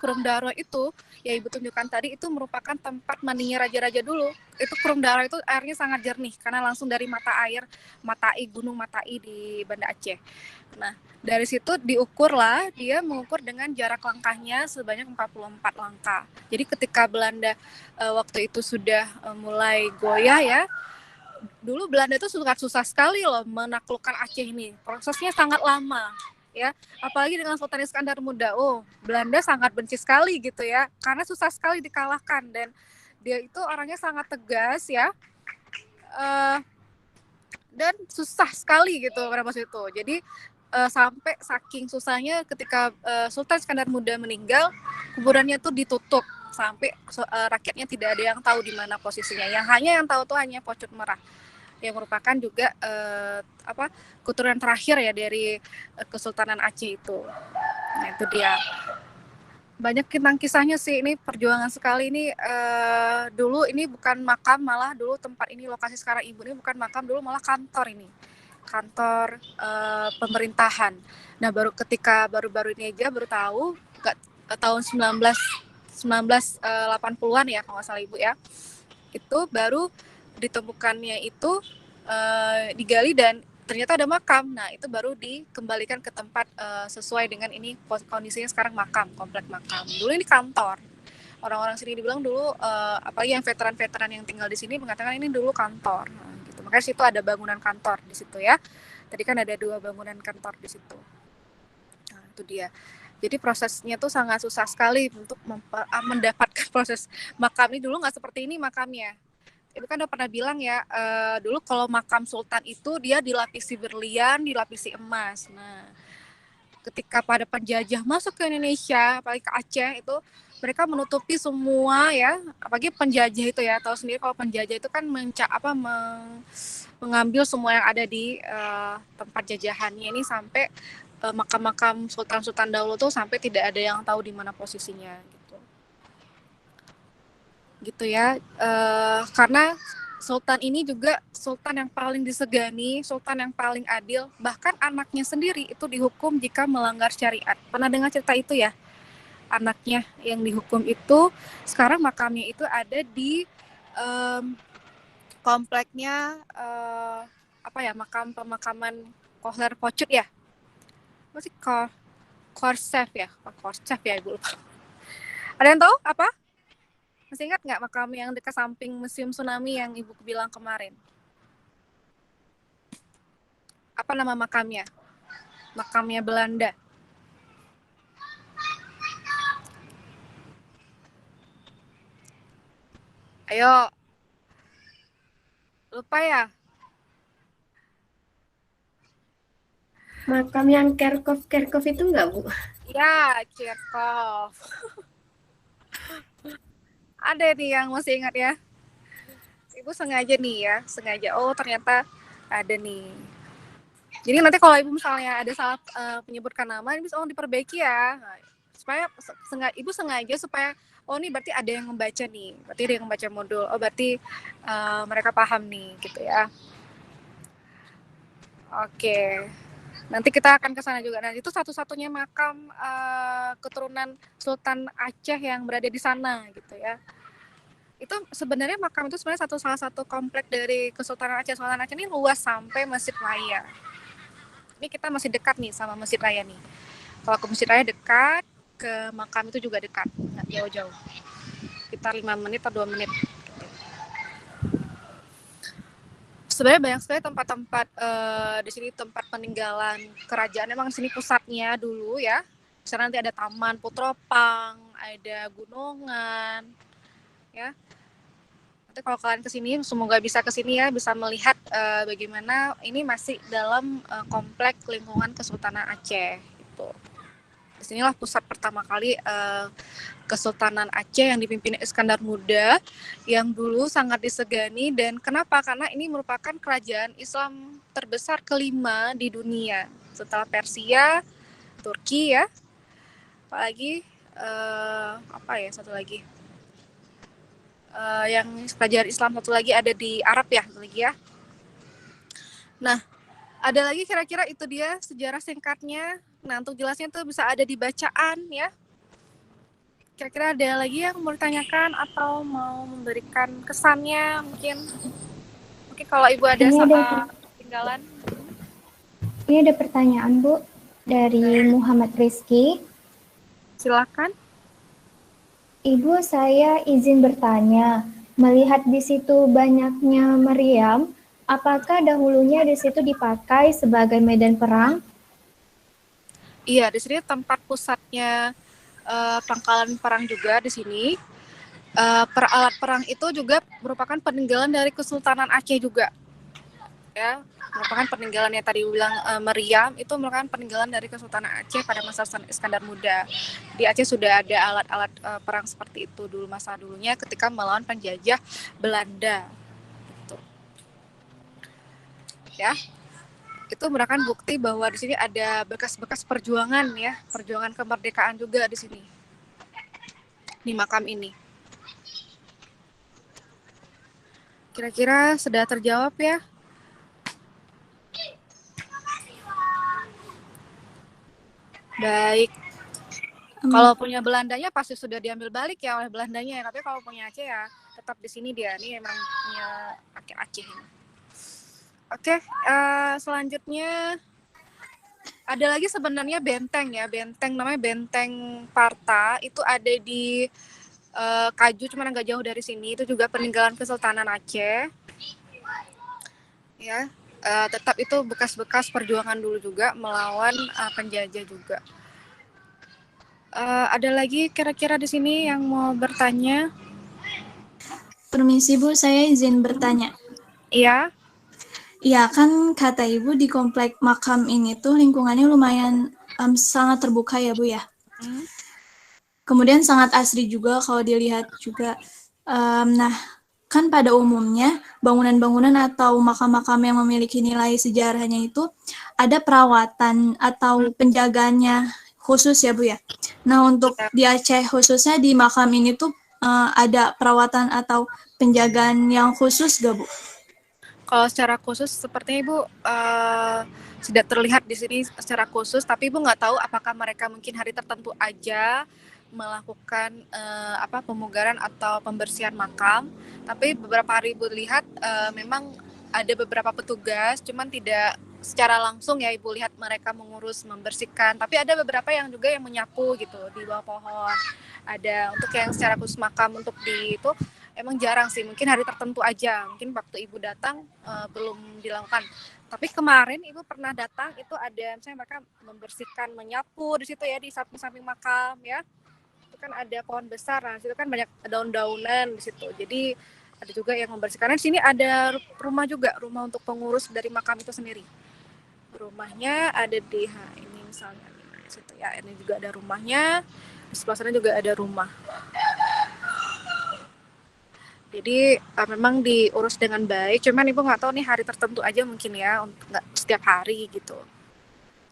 itu ya Ibu tunjukkan tadi, itu merupakan tempat mandinya raja-raja dulu. Itu Kurung Daroy itu airnya sangat jernih karena langsung dari mata air Gunung Matai di Banda Aceh. Nah, dari situ dia mengukur dengan jarak langkahnya sebanyak 44 langkah. Jadi ketika Belanda waktu itu sudah mulai goyah ya, dulu Belanda itu susah sekali loh menaklukkan Aceh ini. Prosesnya sangat lama ya, apalagi dengan Sultan Iskandar Muda. Belanda sangat benci sekali gitu ya, karena susah sekali dikalahkan dan dia itu orangnya sangat tegas ya, dan susah sekali gitu pada masa itu. Jadi sampai saking susahnya ketika Sultan Iskandar Muda meninggal, kuburannya tuh ditutup sampai rakyatnya tidak ada yang tahu di mana posisinya. Yang tahu tuh hanya Pocut Merah, yang merupakan juga keturunan terakhir ya dari Kesultanan Aceh itu. Nah, itu dia. Banyak kisahnya sih, ini perjuangan sekali ini. Dulu ini bukan makam, malah dulu tempat ini, lokasi sekarang Ibu ini bukan makam, dulu malah kantor ini. Kantor pemerintahan. Nah, baru-baru ini aja baru tahu tahun 1980-an ya kalau nggak salah Ibu ya. Itu baru ditemukannya itu digali dan ternyata ada makam. Nah, itu baru dikembalikan ke tempat sesuai dengan ini kondisinya sekarang komplek makam. Dulu ini kantor. Orang-orang sini dibilang dulu apalagi yang veteran-veteran yang tinggal di sini mengatakan ini dulu kantor. Nah, gitu. Makanya situ ada bangunan kantor di situ ya. Tadi kan ada 2 bangunan kantor di situ. Nah, itu dia. Jadi prosesnya tuh sangat susah sekali untuk mendapatkan proses makam ini. Dulu nggak seperti ini makamnya. Ibu kan udah pernah bilang ya, dulu kalau makam sultan itu dia dilapisi berlian, dilapisi emas. Nah, ketika pada penjajah masuk ke Indonesia, apalagi ke Aceh itu, mereka menutupi semua ya, apalagi penjajah itu ya, tahu sendiri kalau penjajah itu kan mengambil semua yang ada di tempat jajahannya ini, sampai makam-makam sultan-sultan dahulu tuh sampai tidak ada yang tahu di mana posisinya gitu ya. Karena sultan ini juga sultan yang paling disegani, sultan yang paling adil, bahkan anaknya sendiri itu dihukum jika melanggar syariat. Pernah dengar cerita itu ya? Anaknya yang dihukum itu sekarang makamnya itu ada di kompleknya makam pemakaman Kohler Pocut ya, masih Korsef ya Ibu lupa. Ada yang tahu apa? Masih ingat nggak makam yang dekat samping Museum Tsunami yang Ibu bilang kemarin? Apa nama makamnya? Makamnya Belanda. Ayo. Lupa ya? Makam yang Kerkhoff itu enggak, Bu? Ya, Kirchhoff. Ada nih yang masih ingat ya? Ibu sengaja nih ya, sengaja. Oh, ternyata ada nih. Jadi nanti kalau Ibu misalnya ada salah menyebutkan nama, ini bisa diperbaiki ya. Nah, supaya Ibu sengaja supaya ini berarti ada yang membaca nih. Berarti ada yang membaca modul. Oh, berarti mereka paham nih gitu ya. Oke. Nanti kita akan ke sana juga. Nah, itu satu-satunya makam keturunan Sultan Aceh yang berada di sana gitu ya. Itu sebenarnya makam itu sebenarnya salah satu komplek dari Kesultanan Aceh. Sultan Aceh ini luas sampai Masjid Raya. Ini kita masih dekat nih sama Masjid Raya nih. Kalau ke Masjid Raya dekat, ke makam itu juga dekat, nggak jauh-jauh. Sekitar 5 menit atau 2 menit. Sebenarnya banyak sekali tempat-tempat di sini, tempat peninggalan kerajaan. Memang sini pusatnya dulu ya. Di sana nanti ada Taman Putropang, ada gunungan, ya. Nanti kalau kalian kesini, semoga bisa kesini ya, bisa melihat bagaimana ini masih dalam komplek lingkungan Kesultanan Aceh. Gitu. Disinilah pusat pertama kali Kesultanan Aceh yang dipimpin Iskandar Muda, yang dulu sangat disegani. Dan kenapa? Karena ini merupakan kerajaan Islam terbesar kelima di dunia setelah Persia, Turki ya, apalagi satu lagi yang kerajaan Islam satu lagi ada di Arab ya, satu lagi ya. Nah, ada lagi kira-kira itu dia sejarah singkatnya. Nah, untuk jelasnya tuh bisa ada di bacaan ya. Kira-kira ada lagi yang mau ditanyakan atau mau memberikan kesannya mungkin kalau Ibu ada ketinggalan. Ini ada pertanyaan, Bu, dari Muhammad Rizky. Silakan. Ibu, saya izin bertanya, melihat di situ banyaknya meriam, apakah dahulunya di situ dipakai sebagai medan perang? Iya, di sini tempat pusatnya pangkalan perang juga di sini. Alat perang itu juga merupakan peninggalan dari Kesultanan Aceh juga. Ya, merupakan peninggalan yang tadi bilang meriam, itu merupakan peninggalan dari Kesultanan Aceh pada masa Iskandar Muda. Di Aceh sudah ada alat-alat perang seperti itu dulu masa dulunya ketika melawan penjajah Belanda. Gitu. Ya. Itu merupakan bukti bahwa di sini ada bekas-bekas perjuangan ya, perjuangan kemerdekaan juga di sini. Di makam ini. Kira-kira sudah terjawab ya? Baik. Kalau punya Belandanya pasti sudah diambil balik ya oleh Belandanya ya. Tapi kalau punya Aceh ya tetap di sini dia. Ini emang punya Aceh ini. Oke, selanjutnya ada lagi sebenarnya benteng ya. Benteng namanya Benteng Parta. Itu ada di Kaju, cuma agak jauh dari sini. Itu juga peninggalan Kesultanan Aceh. Ya, tetap itu bekas-bekas perjuangan dulu juga melawan penjajah juga. Ada lagi kira-kira di sini yang mau bertanya? Permisi Bu, saya izin bertanya. Iya. Iya, kan kata Ibu di komplek makam ini tuh lingkungannya lumayan sangat terbuka ya Bu ya. Kemudian sangat asri juga kalau dilihat juga. Nah, kan pada umumnya bangunan-bangunan atau makam-makam yang memiliki nilai sejarahnya itu ada perawatan atau penjagaannya khusus ya Bu ya. Nah, untuk di Aceh khususnya di makam ini tuh ada perawatan atau penjagaan yang khusus gak Bu? Kalau secara khusus sepertinya Ibu tidak terlihat di sini secara khusus, tapi Ibu nggak tahu apakah mereka mungkin hari tertentu aja melakukan pemugaran atau pembersihan makam. Tapi beberapa hari Ibu lihat memang ada beberapa petugas, cuman tidak secara langsung ya Ibu lihat mereka mengurus, membersihkan. Tapi ada beberapa yang juga yang menyapu gitu di bawah pohon. Ada untuk yang secara khusus makam untuk di itu emang jarang sih. Mungkin hari tertentu aja. Mungkin waktu Ibu datang belum dilakukan. Tapi kemarin Ibu pernah datang itu ada misalnya mereka membersihkan, menyapu di situ ya di samping-samping makam ya. Itu kan ada pohon besar, nah situ kan banyak daun-daunan di situ. Jadi ada juga yang membersihkan. Di sini ada rumah juga, rumah untuk pengurus dari makam itu sendiri. Rumahnya ada di ini misalnya di situ ya. Ini juga ada rumahnya. Di sebelah sana juga ada rumah. Jadi memang diurus dengan baik. Cuman Ibu nggak tahu nih hari tertentu aja mungkin ya, untuk nggak setiap hari gitu.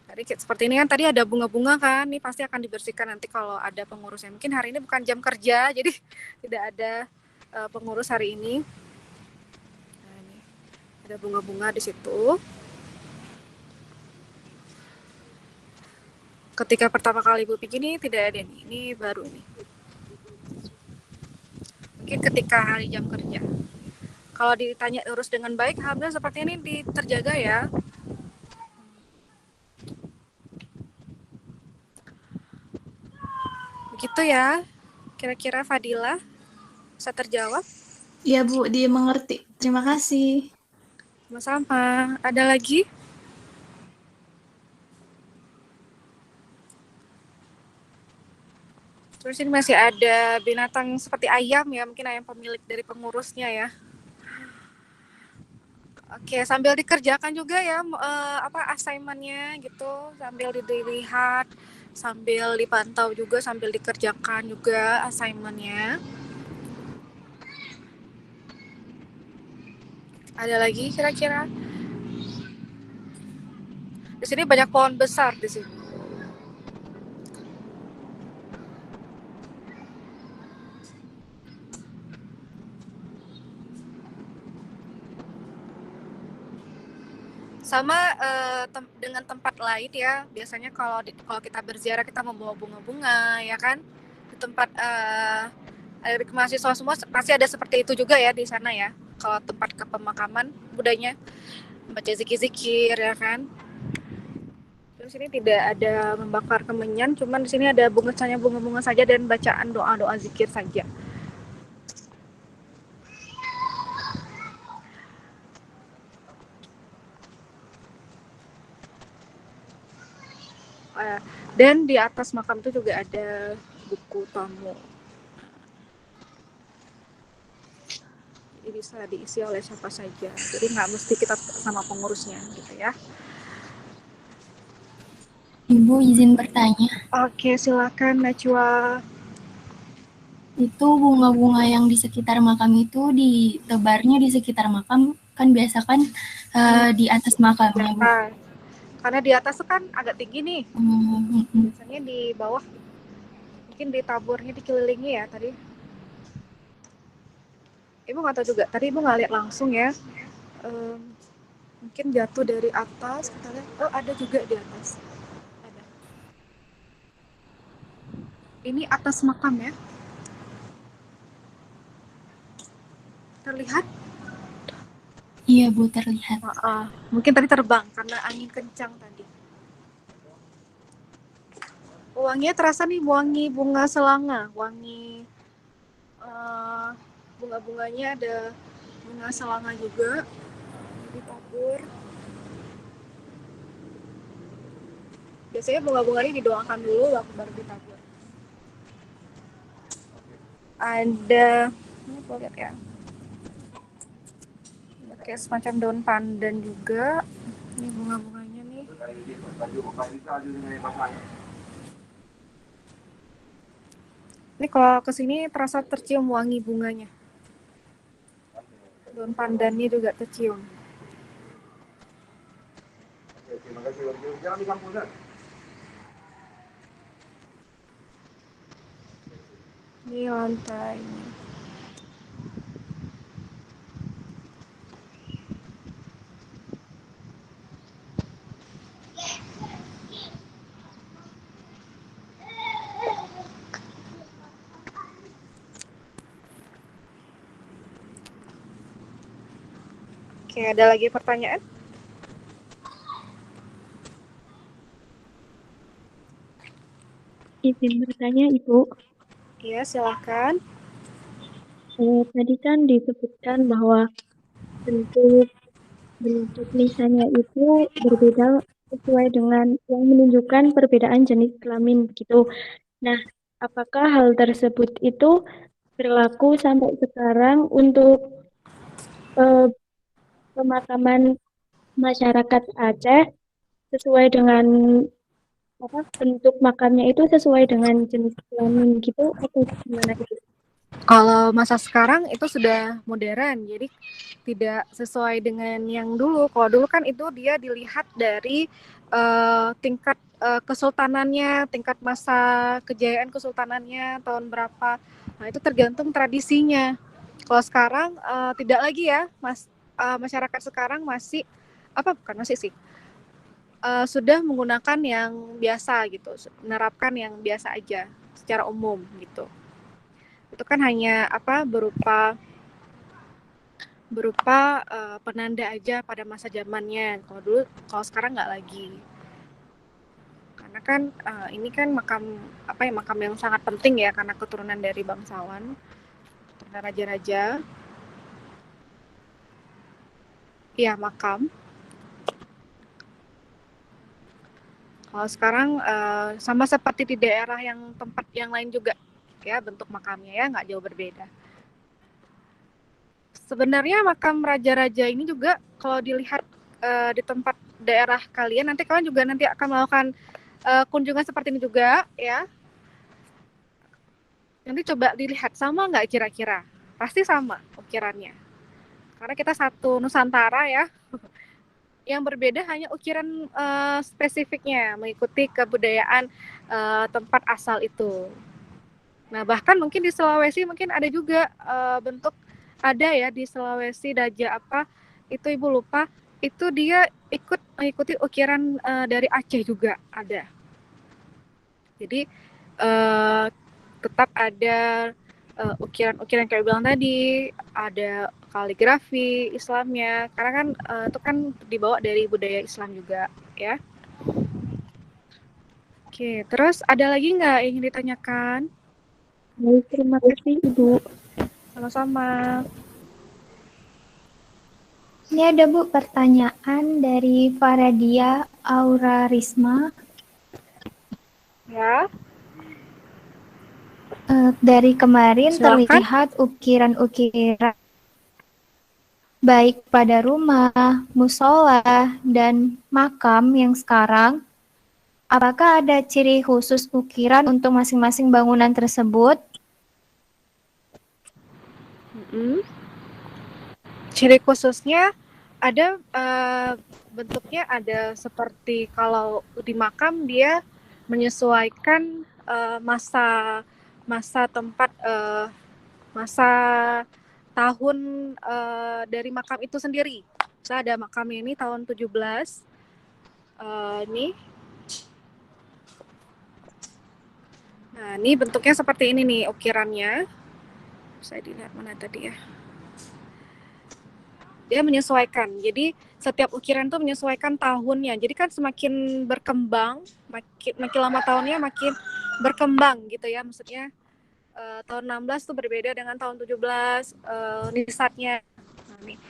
Tadi seperti ini kan tadi ada bunga-bunga kan, ini pasti akan dibersihkan nanti kalau ada pengurusnya. Mungkin hari ini bukan jam kerja, jadi tidak ada pengurus hari ini. Nah, ini ada bunga-bunga di situ. Ketika pertama kali Ibu bikin ini tidak ada nih, ini baru nih. Mungkin ketika hari jam kerja. Kalau ditanya urus dengan baik, alhamdulillah seperti ini terjaga ya. Begitu ya, kira-kira Fadila bisa terjawab? Iya Bu, dimengerti. Terima kasih. Sama-sama. Ada lagi? Terus ini masih ada binatang seperti ayam ya, mungkin ayam pemilik dari pengurusnya ya. Oke, sambil dikerjakan juga ya assignment-nya gitu, sambil dilihat, sambil dipantau juga, sambil dikerjakan juga assignment-nya. Ada lagi kira-kira? Di sini banyak pohon besar di sini. Sama dengan tempat lain ya, biasanya kalau kita berziarah kita membawa bunga-bunga ya kan, di tempat dari mahasiswa semua pasti ada seperti itu juga ya di sana ya. Kalau tempat ke pemakaman budayanya baca zikir-zikir ya kan. Terus ini tidak ada membakar kemenyan, cuman di sini ada bunga-bunga saja dan bacaan doa-doa zikir saja. Dan di atas makam itu juga ada buku tamu. Jadi bisa diisi oleh siapa saja. Jadi nggak mesti kita sama pengurusnya gitu ya. Ibu izin bertanya. Oke, silakan Najwa. Itu bunga-bunga yang di sekitar makam itu ditebarnya di sekitar makam kan biasa kan di atas makamnya Bu. Karena di atas kan agak tinggi nih. Biasanya di bawah mungkin ditaburnya dikelilingi ya tadi. Ibu nggak tahu juga. Tadi Ibu nggak lihat langsung ya. Mungkin jatuh dari atas. Kita lihat. Oh ada juga di atas. Ada. Ini atas makam ya. Terlihat? Iya Bu, terlihat. Mungkin tadi terbang karena angin kencang tadi. Wanginya terasa nih, wangi bunga selanga, wangi bunga-bunganya ada bunga selanga juga ditabur. Biasanya bunga-bunga ini didoakan dulu baru ditabur. Ada, ini boleh lihat ya. Kayak semacam daun pandan juga. Ini bunga-bunganya nih. Ini kalau kesini terasa tercium wangi bunganya. Daun pandannya juga tercium. Ini lantainya. Oke, ada lagi pertanyaan? izin bertanya, Ibu. Ya, silahkan. Tadi kan disebutkan bahwa bentuk bentuk nisannya itu berbeda sesuai dengan yang menunjukkan perbedaan jenis kelamin gitu. Nah, apakah hal tersebut itu berlaku sampai sekarang untuk eh, pemakaman masyarakat Aceh sesuai dengan apa bentuk makamnya itu sesuai dengan jenis kelamin gitu atau gimana itu? Kalau masa sekarang itu sudah modern, jadi tidak sesuai dengan yang dulu. Kalau dulu kan itu dia dilihat dari tingkat kesultanannya, tingkat masa kejayaan kesultanannya tahun berapa. Nah, itu tergantung tradisinya. Kalau sekarang tidak lagi ya, masyarakat sekarang masih apa bukan masih sih sudah menggunakan yang biasa gitu, menerapkan yang biasa aja secara umum gitu. Itu kan hanya apa berupa berupa penanda aja pada masa zamannya. Kalau dulu, kalau sekarang nggak lagi. Karena kan ini kan makam apa ya makam yang sangat penting ya karena keturunan dari bangsawan, keturunan raja-raja. Iya makam. Kalau sekarang sama seperti di daerah yang tempat yang lain juga ya bentuk makamnya ya nggak jauh berbeda. Sebenarnya makam raja-raja ini juga kalau dilihat di tempat daerah kalian nanti kalian juga nanti akan melakukan kunjungan seperti ini juga ya. Nanti coba dilihat sama nggak kira-kira? Pasti sama ukirannya. Karena kita satu Nusantara ya. Yang berbeda hanya ukiran spesifiknya mengikuti kebudayaan tempat asal itu. Nah, bahkan mungkin di Sulawesi mungkin ada juga bentuk ada ya di Sulawesi Daja apa itu Ibu lupa itu dia ikut mengikuti ukiran dari Aceh juga ada. Jadi tetap ada ukiran-ukiran kayak bilang tadi, ada kaligrafi Islamnya, karena kan itu kan dibawa dari budaya Islam juga ya. Oke, terus ada lagi nggak yang ingin ditanyakan? Baik, terima kasih Ibu. Sama-sama. Ini ada Bu pertanyaan dari Faradia Aura Risma. Ya. Dari kemarin Silakan. terlihat ukiran-ukiran baik pada rumah, musola, dan makam yang sekarang. Apakah ada ciri khusus ukiran untuk masing-masing bangunan tersebut? Ciri khususnya ada bentuknya ada seperti kalau di makam dia menyesuaikan masa tempat masa tahun dari makam itu sendiri. Saya ada makam ini tahun 17 nih. Nah, ini bentuknya seperti ini nih ukirannya. Saya dilihat mana tadi ya. Dia menyesuaikan. Jadi setiap ukiran itu menyesuaikan tahunnya. Jadi kan semakin berkembang, makin lama tahunnya makin berkembang gitu ya. Maksudnya tahun 16 tuh berbeda dengan tahun 17 nisatnya. Nah, nih,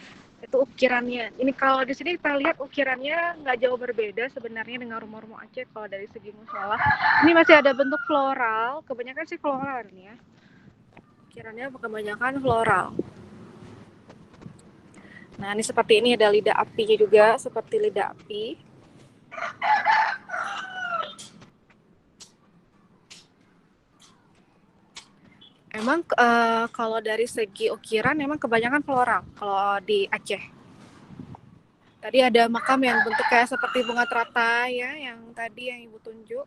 itu ukirannya. Ini kalau di sini kita lihat ukirannya nggak jauh berbeda sebenarnya dengan rumah-rumah Aceh kalau dari segi musola. Ini masih ada bentuk floral, kebanyakan sih floral nih ya. Ukirannya kebanyakan floral. Nah, ini seperti ini ada lidah apinya juga, seperti lidah api. Emang kalau dari segi ukiran memang kebanyakan floral kalau di Aceh. Tadi ada makam yang bentuknya seperti bunga teratai ya, yang tadi yang Ibu tunjuk.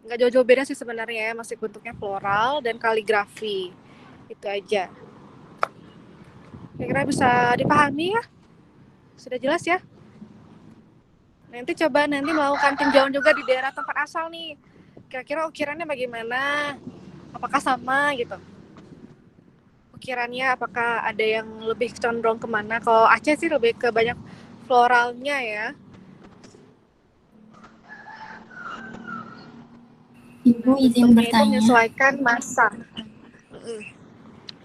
Nggak jauh-jauh beda sih sebenarnya ya, masih bentuknya floral dan kaligrafi. Itu aja. Kira-kira bisa dipahami ya? Sudah jelas ya? Nanti coba melakukan tinjauan juga di daerah tempat asal nih. Kira-kira ukirannya bagaimana? Apakah sama gitu? Ukirannya apakah ada yang lebih condong kemana? Kalau Aceh sih lebih ke banyak floralnya ya. Ibu Nah, izin bentuknya itu bertanya. menyesuaikan masa.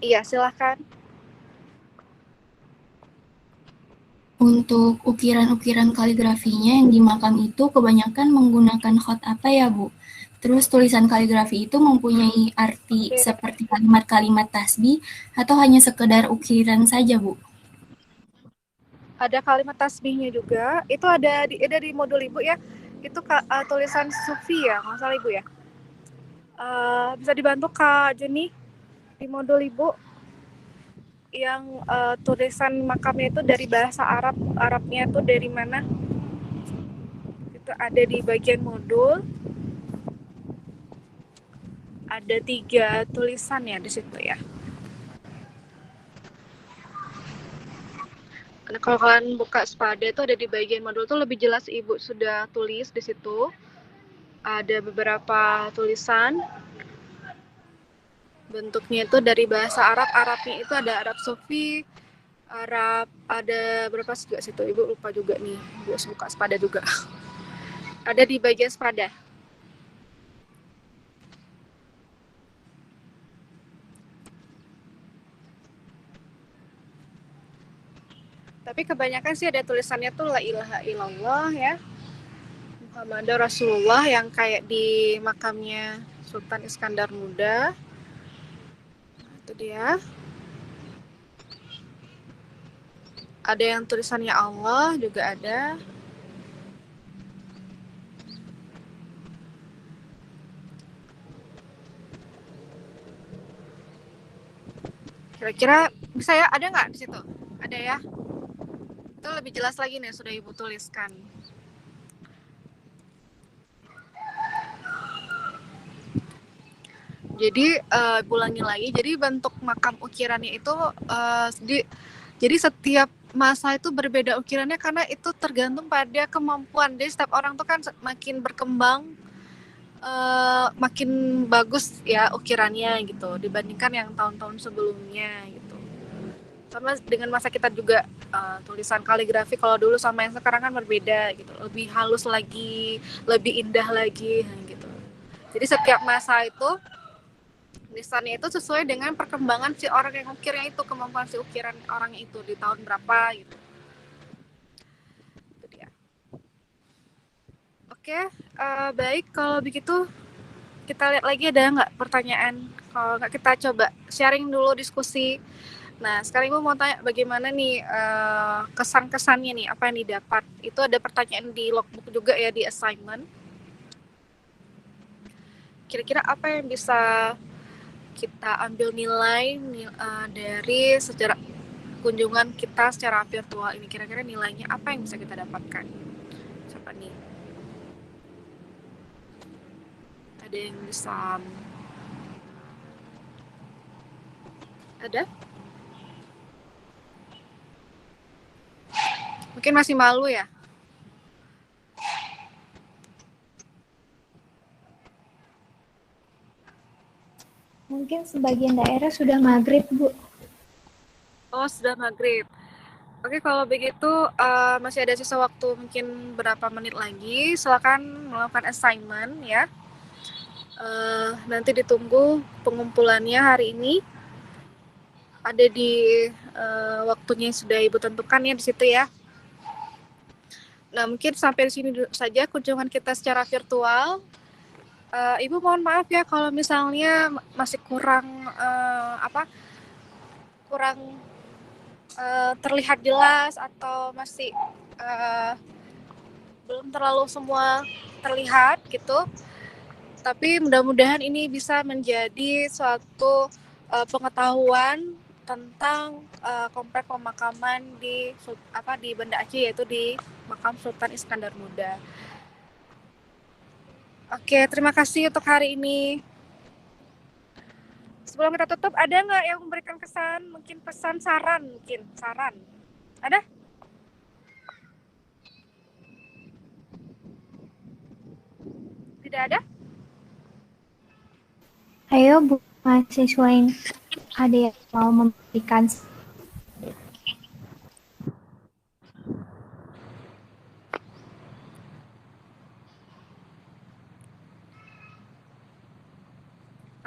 Iya, silahkan. Untuk ukiran-ukiran kaligrafinya yang di makam itu kebanyakan menggunakan khot apa ya, Bu? Terus tulisan kaligrafi itu mempunyai arti Oke. seperti kalimat-kalimat tasbih atau hanya sekedar ukiran saja, Bu? Ada kalimat tasbihnya juga. Itu ada di modul Ibu ya. Itu tulisan sufi ya, nggak salah Ibu ya. Bisa dibantu Kak Jeni di modul Ibu yang tulisan makamnya itu dari bahasa Arabnya itu dari mana? Itu ada di bagian modul. Ada 3 tulisan ya di situ ya. Nah, kalau kalian buka Spada itu ada di bagian modul tuh lebih jelas Ibu sudah tulis di situ. Ada beberapa tulisan. Bentuknya itu dari bahasa Arab. Arabnya itu ada Arab Sufi, Arab, ada berapa juga situ. Ibu lupa juga nih. Ibu buka Spada juga. Ada di bagian Spada. Tapi kebanyakan sih ada tulisannya tuh la ilaha illallah ya. Muhammad Rasulullah yang kayak di makamnya Sultan Iskandar Muda. Nah, itu dia. Ada yang tulisannya Allah juga ada. Kira-kira bisa ya? Ada nggak di situ? Ada ya? Itu lebih jelas lagi nih sudah Ibu tuliskan. Jadi ulangi lagi. Jadi bentuk makam ukirannya itu jadi setiap masa itu berbeda ukirannya karena itu tergantung pada kemampuan. Jadi setiap orang tuh kan makin berkembang, makin bagus ya ukirannya gitu dibandingkan yang tahun-tahun sebelumnya gitu. Sama dengan masa kita juga tulisan kaligrafi kalau dulu sama yang sekarang kan berbeda gitu, lebih halus lagi, lebih indah lagi gitu. Jadi setiap masa itu tulisannya itu sesuai dengan perkembangan si orang yang ukirnya itu, kemampuan si ukiran orang itu di tahun berapa gitu. Itu dia. Oke, baik kalau begitu kita lihat lagi ada nggak pertanyaan. Kalau nggak kita coba sharing dulu diskusi. Nah, sekarang Ibu mau tanya bagaimana nih kesan-kesannya nih, apa yang didapat. Itu ada pertanyaan di logbook juga ya, di assignment. Kira-kira apa yang bisa kita ambil nilai dari sejarah kunjungan kita secara virtual ini? Kira-kira nilainya apa yang bisa kita dapatkan? Siapa nih? Ada yang bisa... Ada? Mungkin masih malu ya? Mungkin sebagian daerah sudah maghrib, Bu. Oh, sudah maghrib. Oke, kalau begitu masih ada sisa waktu mungkin berapa menit lagi. Silakan melakukan assignment ya. Nanti ditunggu pengumpulannya hari ini. Ada di waktunya yang sudah Ibu tentukan ya di situ ya. Nah, mungkin sampai di sini dulu saja kunjungan kita secara virtual. Ibu mohon maaf ya kalau misalnya masih kurang kurang terlihat jelas atau masih belum terlalu semua terlihat gitu. Tapi mudah-mudahan ini bisa menjadi suatu pengetahuan tentang komplek pemakaman di Banda Aceh, yaitu di makam Sultan Iskandar Muda. Oke, terima kasih untuk hari ini. Sebelum kita tutup, ada nggak yang memberikan kesan, mungkin pesan, saran, Ada? Tidak ada? Ayo, Bu, mahasiswa yang ada yang mau memberikan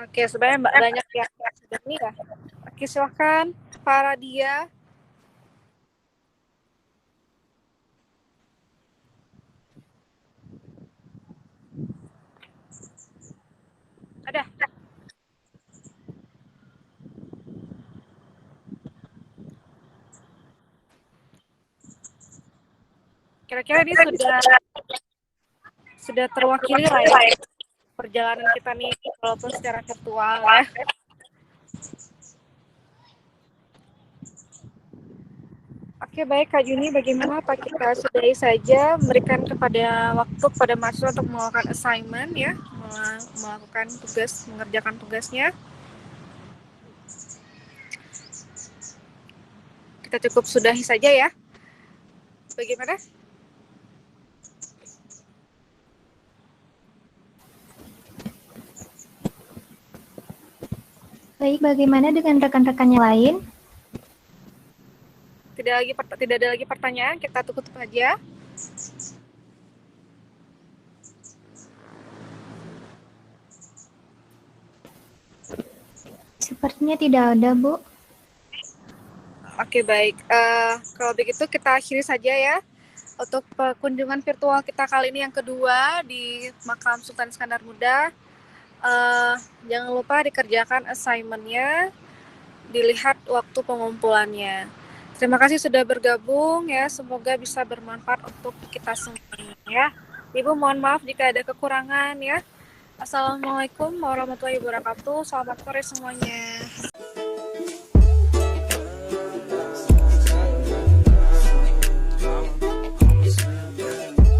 Oke, sebenarnya banyak yang sudah nih ya. Oke, silahkan para dia. Ada. Kira-kira ini sudah terwakili lah ya perjalanan kita nih walaupun secara virtual ya. Oke, baik Kak Juni, bagaimana Pak kita sudahi saja memberikan waktu kepada mahasiswa untuk melakukan assignment ya, melakukan tugas, mengerjakan tugasnya. Kita cukup sudahi saja ya. Bagaimana? Baik, bagaimana dengan rekan-rekan yang lain? Tidak ada lagi pertanyaan, kita tutup aja. Sepertinya tidak ada, Bu. Oke, baik. Kalau begitu kita akhiri saja ya. Untuk kunjungan virtual kita kali ini yang kedua di Makam Sultan Iskandar Muda. Jangan lupa dikerjakan assignment-nya, dilihat waktu pengumpulannya. Terima kasih sudah bergabung ya, semoga bisa bermanfaat untuk kita semuanya ya. Ibu mohon maaf jika ada kekurangan ya. Assalamualaikum warahmatullahi wabarakatuh. Selamat sore semuanya.